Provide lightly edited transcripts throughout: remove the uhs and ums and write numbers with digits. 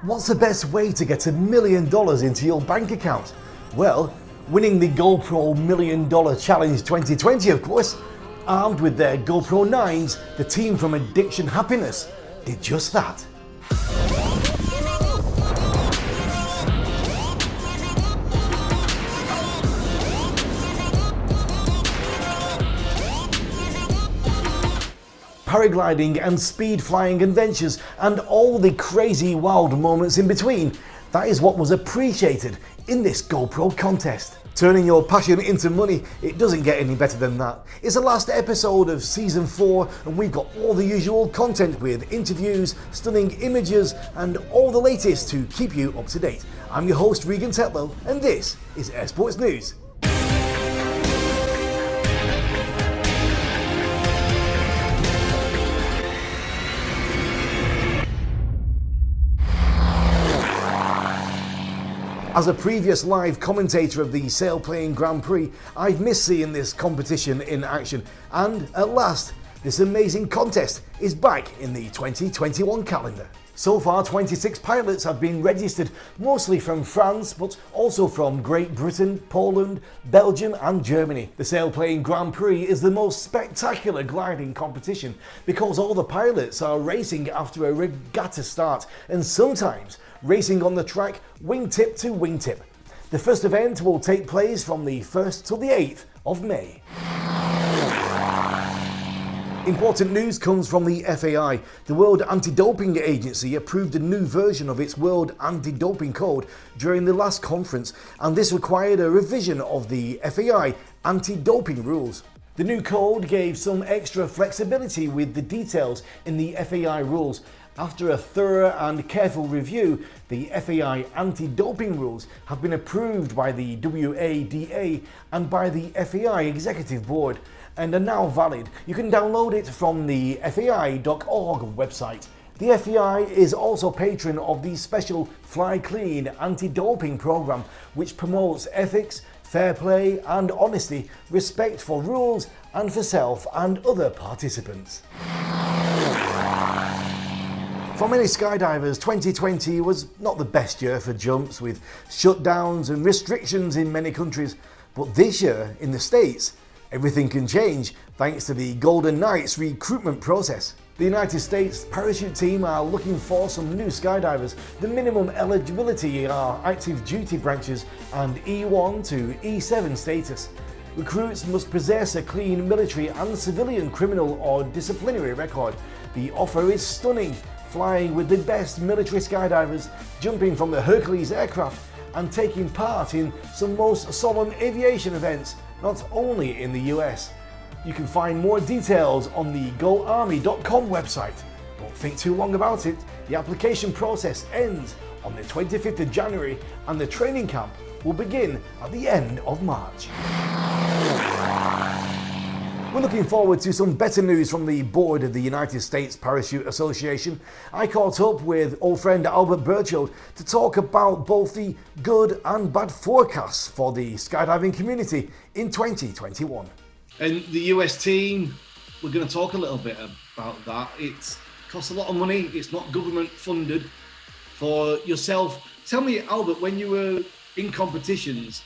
What's the best way to get $1 million into your bank account? Well, winning the GoPro $1 Million Challenge 2020, of course. Armed with their GoPro 9s, the team from Addiction Happiness did just that. Paragliding and speed flying adventures and all the crazy wild moments in between. That is what was appreciated in this GoPro contest. Turning your passion into money, it doesn't get any better than that. It's the last episode of season 4 and we've got all the usual content with interviews, stunning images and all the latest to keep you up to date. I'm your host Regan Tetlow and this is AirSportsNews. As a previous live commentator of the Sailplane Grand Prix, I've missed seeing this competition in action, and at last, this amazing contest is back in the 2021 calendar. So far, 26 pilots have been registered, mostly from France, but also from Great Britain, Poland, Belgium and Germany. The Sailplane Grand Prix is the most spectacular gliding competition because all the pilots are racing after a regatta start and sometimes racing on the track wingtip to wingtip. The first event will take place from the 1st till the 8th of May. Important news comes from the FAI. The World Antidoping Agency approved a new version of its World Anti-Doping Code during the last conference, and this required a revision of the FAI anti-doping rules. The new code gave some extra flexibility with the details in the FAI rules. After a thorough and careful review, the FAI anti-doping rules have been approved by the WADA and by the FAI Executive Board and are now valid. You can download it from the FAI.org website. The FAI is also patron of the special Fly Clean anti-doping program, which promotes ethics, fair play and honesty, respect for rules and for self and other participants. For many skydivers, 2020 was not the best year for jumps, with shutdowns and restrictions in many countries. But this year, in the States, everything can change thanks to the Golden Knights recruitment process. The United States parachute team are looking for some new skydivers. The minimum eligibility are active duty branches and E1 to E7 status. Recruits must possess a clean military and civilian criminal or disciplinary record. The offer is stunning. Flying with the best military skydivers, jumping from the Hercules aircraft and taking part in some most solemn aviation events, not only in the US. You can find more details on the GoArmy.com website. Don't think too long about it. The application process ends on the 25th of January and the training camp will begin at the end of March. We're looking forward to some better news from the board of the United States Parachute Association. I caught up with old friend Albert Burchell to talk about both the good and bad forecasts for the skydiving community in 2021. And the US team, we're going to talk a little bit about that. It costs a lot of money. It's not government funded. For yourself, tell me, Albert, when you were in competitions,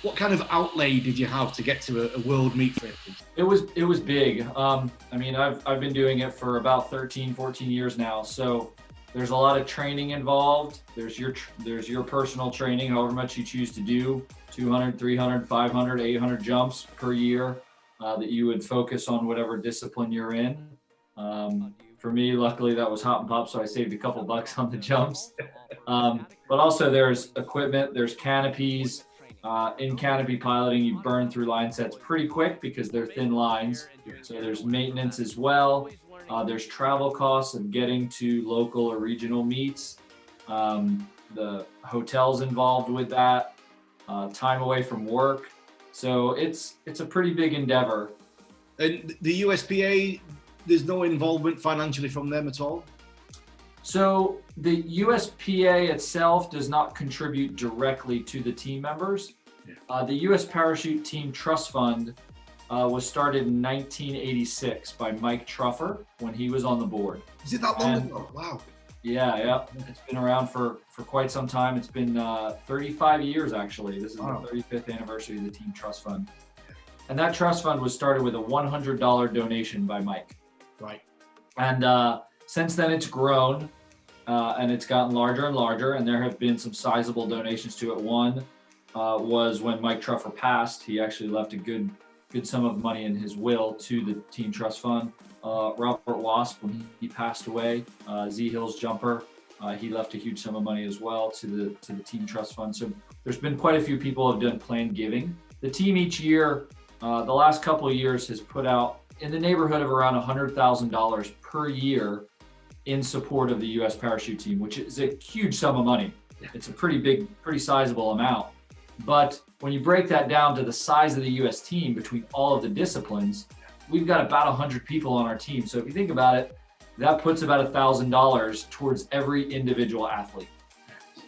what kind of outlay did you have to get to a world meet, for instance? It was big. I mean, I've been doing it for about 13, 14 years now. So there's a lot of training involved. There's your personal training, however much you choose to do, 200, 300, 500, 800 jumps per year that you would focus on whatever discipline you're in. For me, luckily that was hot and pop, so I saved a couple bucks on the jumps. But also there's equipment, there's canopies. In canopy piloting, you burn through line sets pretty quick because they're thin lines. So there's maintenance as well. There's travel costs of getting to local or regional meets. The hotels involved with that, time away from work. So it's a pretty big endeavor. And the USPA, there's no involvement financially from them at all? So the USPA itself does not contribute directly to the team members. The U.S. Parachute Team Trust Fund was started in 1986 by Mike Truffer when he was on the board. Is it that long ago? Wow. Yeah. It's been around for quite some time. It's been 35 years, actually. This is Wow. the 35th anniversary of the Team Trust Fund. And that trust fund was started with a $100 donation by Mike. Right. And since then, it's grown and it's gotten larger and larger. And there have been some sizable donations to it. One was when Mike Truffer passed. He actually left a good sum of money in his will to the Team Trust Fund. Robert Wasp, when he passed away, Z Hill's jumper, he left a huge sum of money as well to the Team Trust Fund. So there's been quite a few people who have done planned giving. The team each year, the last couple of years, has put out in the neighborhood of around $100,000 per year in support of the U.S. parachute team, which is a huge sum of money. It's a pretty big, pretty sizable amount. But when you break that down to the size of the U.S. team between all of the disciplines, we've got about 100 people on our team. So if you think about it, that puts about $1,000 towards every individual athlete.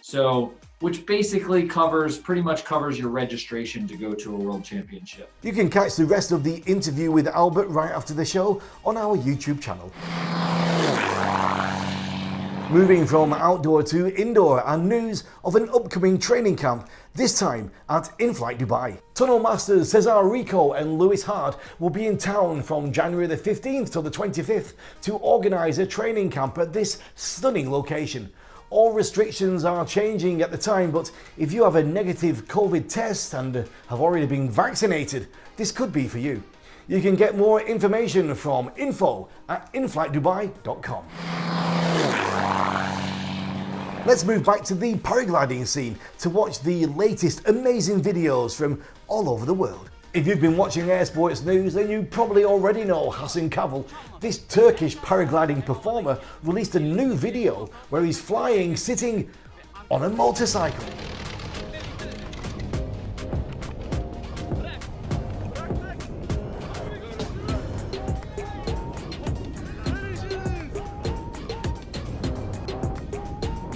So, which basically pretty much covers your registration to go to a world championship. You can catch the rest of the interview with Albert right after the show on our YouTube channel. Moving from outdoor to indoor, and news of an upcoming training camp, this time at Inflight Dubai. Tunnel masters Cesar Rico and Lewis Hard will be in town from January the 15th to the 25th to organise a training camp at this stunning location. All restrictions are changing at the time, but if you have a negative COVID test and have already been vaccinated, this could be for you. You can get more information from info@inflightdubai.com. Let's move back to the paragliding scene to watch the latest amazing videos from all over the world. If you've been watching AirSportsNews, then you probably already know Hasan Kaval. This Turkish paragliding performer released a new video where he's flying sitting on a motorcycle.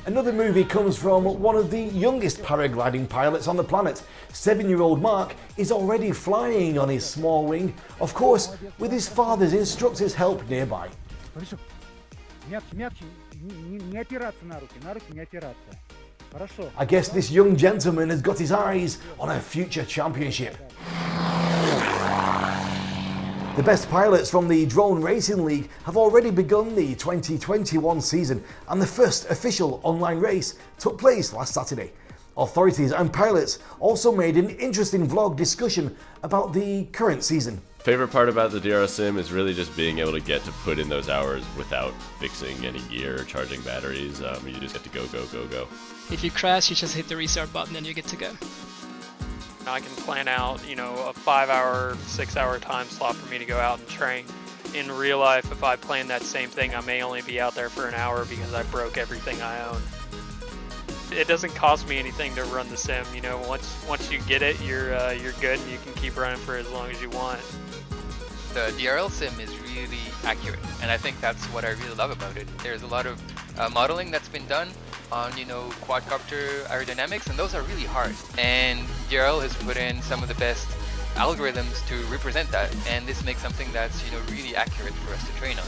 Another movie comes from one of the youngest paragliding pilots on the planet. 7-year-old Mark is already flying on his small wing, of course, with his father's instructor's help nearby. I guess this young gentleman has got his eyes on a future championship. The best pilots from the Drone Racing League have already begun the 2021 season, and the first official online race took place last Saturday. Authorities and pilots also made an interesting vlog discussion about the current season. Favorite part about the DRS sim is really just being able to get to put in those hours without fixing any gear or charging batteries. You just get to go. If you crash, you just hit the restart button and you get to go. I can plan out, a 5-hour, 6-hour time slot for me to go out and train. In real life, if I plan that same thing, I may only be out there for an hour because I broke everything I own. It doesn't cost me anything to run the sim. Once you get it, you're good and you can keep running for as long as you want. The DRL sim is really accurate, and I think that's what I really love about it. There's a lot of modeling that's been done on quadcopter aerodynamics, and those are really hard, and DRL has put in some of the best algorithms to represent that, and this makes something that's really accurate for us to train on.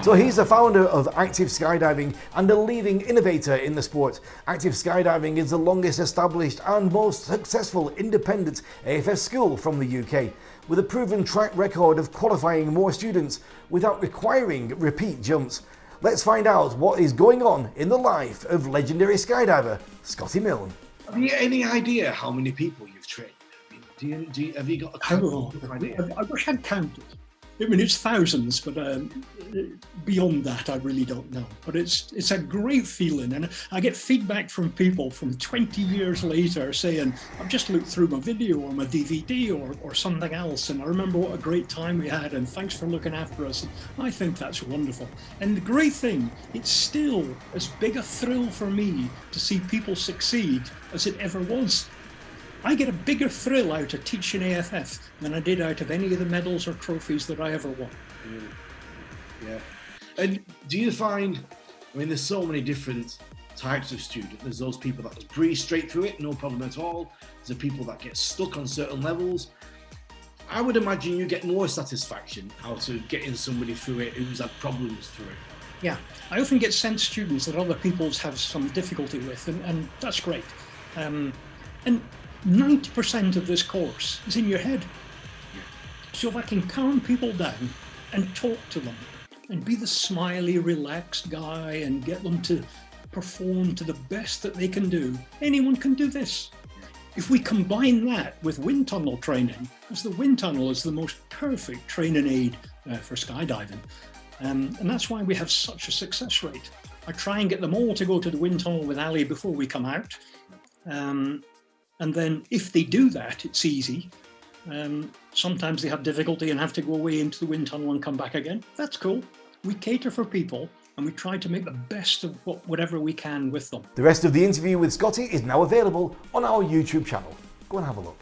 So he's the founder of Active Skydiving and a leading innovator in the sport. Active Skydiving is the longest established and most successful independent AFS school from the UK, with a proven track record of qualifying more students without requiring repeat jumps. Let's find out what is going on in the life of legendary skydiver Scotty Milne. Have you any idea how many people you've trained? Have you got a idea? I wish I'd counted. It's thousands, but beyond that, I really don't know. But it's a great feeling, and I get feedback from people from 20 years later saying, I've just looked through my video or my DVD or something else, and I remember what a great time we had, and thanks for looking after us. And I think that's wonderful. And the great thing, it's still as big a thrill for me to see people succeed as it ever was. I get a bigger thrill out of teaching AFF than I did out of any of the medals or trophies that I ever won. Yeah. And do you find, there's so many different types of student. There's those people that just breeze straight through it, no problem at all. There's the people that get stuck on certain levels. I would imagine you get more satisfaction out of getting somebody through it who's had problems through it. Yeah, I often get sent students that other people's have some difficulty with, and that's great. And 90% of this course is in your head. So if I can calm people down and talk to them and be the smiley, relaxed guy and get them to perform to the best that they can do, anyone can do this. If we combine that with wind tunnel training, because the wind tunnel is the most perfect training aid for skydiving, and that's why we have such a success rate. I try and get them all to go to the wind tunnel with Ali before we come out. And then if they do that, it's easy. Sometimes they have difficulty and have to go away into the wind tunnel and come back again. That's cool. We cater for people and we try to make the best of whatever we can with them. The rest of the interview with Scotty is now available on our YouTube channel. Go and have a look.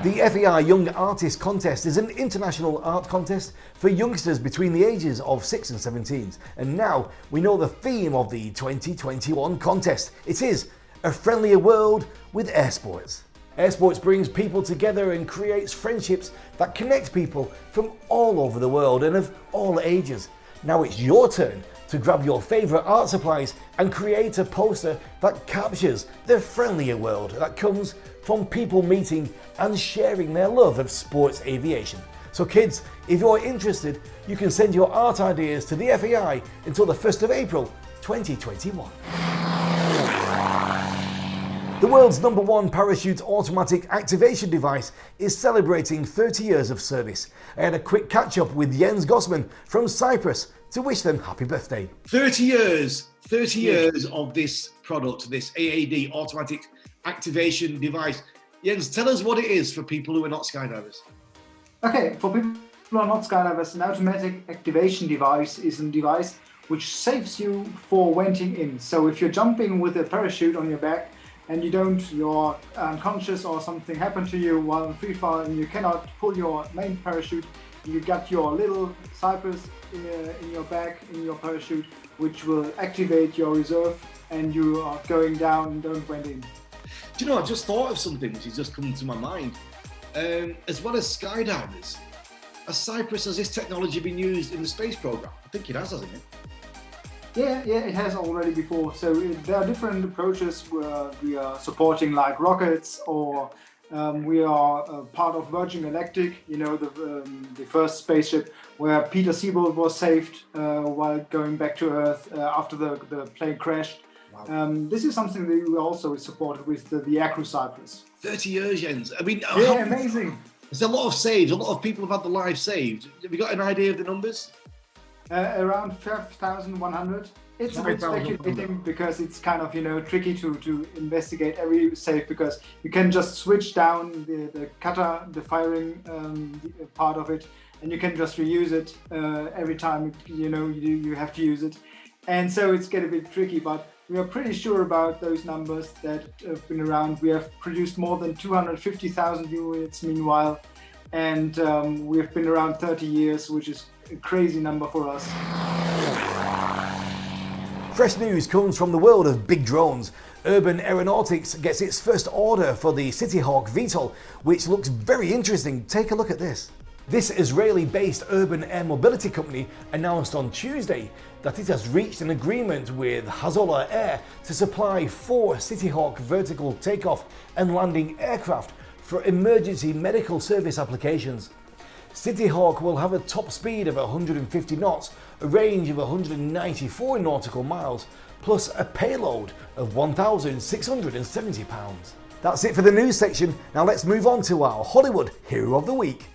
The FEI Young Artist Contest is an international art contest for youngsters between the ages of 6 and 17. And now we know the theme of the 2021 contest. It is a friendlier world with airsports. Airsports brings people together and creates friendships that connect people from all over the world and of all ages. Now it's your turn to grab your favourite art supplies and create a poster that captures the friendlier world that comes from people meeting and sharing their love of sports aviation. So kids, if you're interested, you can send your art ideas to the FEI until the 1st of April 2021. The world's #1 parachute automatic activation device is celebrating 30 years of service. I had a quick catch up with Jens Gossman from Cyprus to wish them happy birthday. 30 years of this product, this AAD, automatic activation device. Jens, tell us what it is for people who are not skydivers. Okay, for people who are not skydivers, an automatic activation device is a device which saves you for venting in. So if you're jumping with a parachute on your back and you're unconscious or something happened to you while in free fall and you cannot pull your main parachute, you got your little Cypress in your back, in your parachute, which will activate your reserve and you are going down and don't went in. Do you know, I just thought of something which has just come to my mind. As well as skydivers, has Cyprus, has this technology been used in the space program? I think it has, hasn't it? Yeah, it has already before. So there are different approaches where we are supporting like rockets, or we are part of Virgin Galactic, the first spaceship where Peter Siebold was saved while going back to Earth after the plane crashed. Wow. This is something that we also supported with the Aircrew Cyprus. 30 years, Jens. I mean, yeah, amazing. There's a lot of saves. A lot of people have had their lives saved. Have you got an idea of the numbers? Around 5,100. It's a bit speculating because it's kind of tricky to investigate every save, because you can just switch down the cutter, the firing part of it, and you can just reuse it every time you have to use it, and so it's getting a bit tricky. But we are pretty sure about those numbers that have been around. We have produced more than 250,000 units meanwhile, and we have been around 30 years, which is a crazy number for us. Fresh news comes from the world of big drones. Urban Aeronautics gets its first order for the Cityhawk VTOL, which looks very interesting. Take a look at this. This Israeli-based urban air mobility company announced on Tuesday that it has reached an agreement with Hazola Air to supply 4 Cityhawk vertical takeoff and landing aircraft for emergency medical service applications. Cityhawk will have a top speed of 150 knots, a range of 194 nautical miles, plus a payload of 1,670 pounds. That's it for the news section. Now let's move on to our Hollywood Hero of the Week.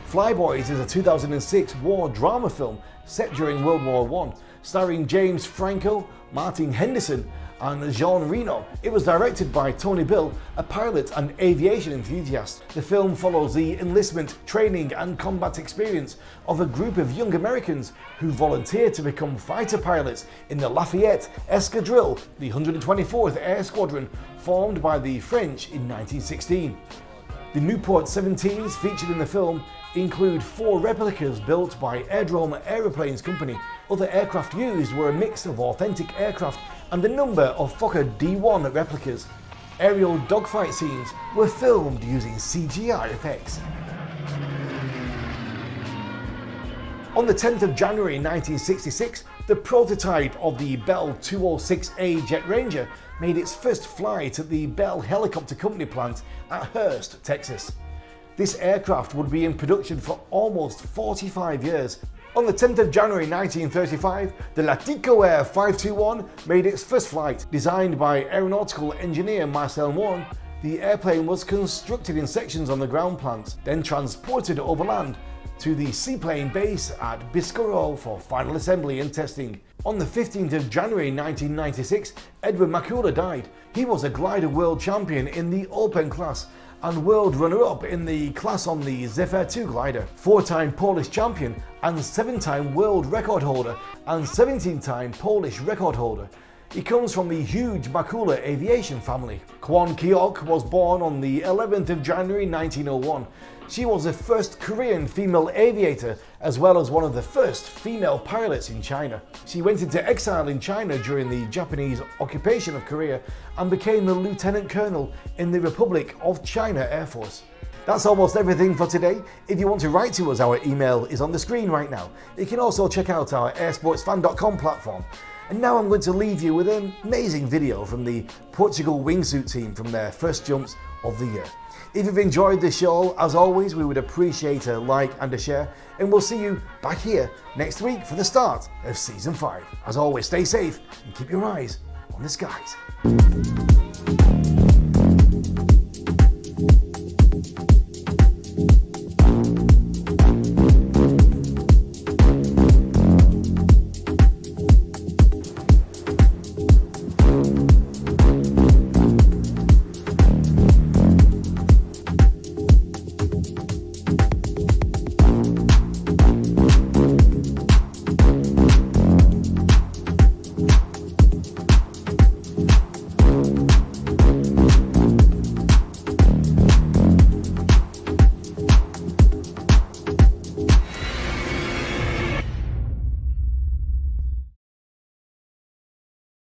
Flyboys is a 2006 war drama film set during World War I, starring James Franco, Martin Henderson, and Jean Reno. It was directed by Tony Bill, a pilot and aviation enthusiast. The film follows the enlistment, training and combat experience of a group of young Americans who volunteered to become fighter pilots in the Lafayette Escadrille, the 124th Air Squadron, formed by the French in 1916. The Newport 17s featured in the film include 4 replicas built by Aerodrome Aeroplanes Company. Other aircraft used were a mix of authentic aircraft and a number of Fokker D1 replicas. Aerial dogfight scenes were filmed using CGI effects. On the 10th of January 1966, the prototype of the Bell 206A Jet Ranger made its first flight at the Bell Helicopter Company plant at Hurst, Texas. This aircraft would be in production for almost 45 years. On the 10th of January 1935, the Latico Air 521 made its first flight. Designed by aeronautical engineer Marcel Morn, the airplane was constructed in sections on the ground plant, then transported overland to the seaplane base at Biscayne for final assembly and testing. On the 15th of January 1996, Edward Makula died. He was a glider world champion in the open class and world runner-up in the class on the Zephyr 2 glider, 4-time Polish champion and 7-time world record holder and 17-time Polish record holder. He comes from the huge Makula aviation family. Kwon Keok was born on the 11th of January 1901. She was the first Korean female aviator as well as one of the first female pilots in China. She went into exile in China during the Japanese occupation of Korea and became a lieutenant colonel in the Republic of China Air Force. That's almost everything for today. If you want to write to us, our email is on the screen right now. You can also check out our airsportsfan.com platform. And now I'm going to leave you with an amazing video from the Portugal wingsuit team from their first jumps of the year. If you've enjoyed the show, as always, we would appreciate a like and a share, and we'll see you back here next week for the start of Season 5. As always, stay safe and keep your eyes on the skies.